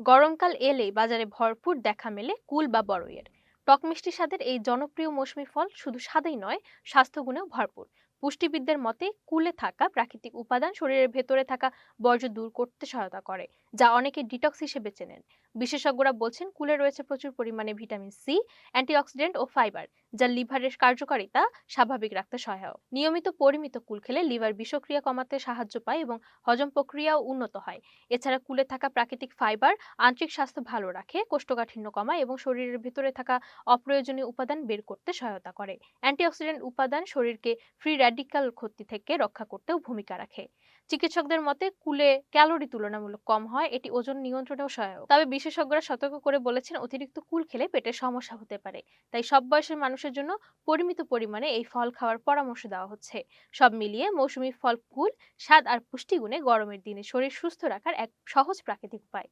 গরমকাল এলেই বাজারে ভরপুর দেখা মেলে কুল বা বড়ইয়ের। টক মিষ্টি স্বাদের এই জনপ্রিয় মৌসুমী ফল শুধু স্বাদেই নয়, স্বাস্থ্যগুণেও ভরপুর। পুষ্টিবিদদের মতে কুলে থাকা প্রাকৃতিক উপাদান শরীরের ভেতরে থাকা বর্জ্য দূর করতে সহায়তা করে, যা অনেকে ডিটক্স হিসেবে চেনেন। বিশেষজ্ঞরা বলছেন কুলে রয়েছে প্রচুর পরিমাণে ভিটামিন সি, অ্যান্টিঅক্সিডেন্ট ও ফাইবার, যা লিভারের কার্যকারিতা স্বাভাবিক রাখতে সহায়ক। নিয়মিত পরিমিত কুল খেলে লিভার বিষক্রিয়া কমাতে সাহায্য পায় এবং হজম প্রক্রিয়াও উন্নত হয়। এছাড়া কুলে থাকা প্রাকৃতিক ফাইবার আন্ত্রিক স্বাস্থ্য ভালো রাখে, কোষ্ঠকাঠিন্য কমায় এবং শরীরের ভেতরে থাকা অপ্রয়োজনীয় উপাদান বের করতে সহায়তা করে। অ্যান্টিঅক্সিডেন্ট উপাদান শরীরকে ফ্রি র্যাডিক্যাল ক্ষতি থেকে রক্ষা করতেও ভূমিকা রাখে। চিকিৎসকদের মতে কুলে ক্যালোরি তুলনামূলক কম হয়, এটি ওজন নিয়ন্ত্রণেও সহায়ক। তবে বিশেষজ্ঞরা সতর্ক করে বলেছেন অতিরিক্ত কুল খেলে পেটের সমস্যা হতে পারে। তাই সব বয়সের মানুষের জন্য পরিমিত পরিমাণে এই ফল খাওয়ার পরামর্শ দেওয়া হচ্ছে। সব মিলিয়ে মৌসুমী ফল কুল স্বাদ আর পুষ্টিগুণে গরমের দিনে শরীর সুস্থ রাখার এক সহজ প্রাকৃতিক উপায়।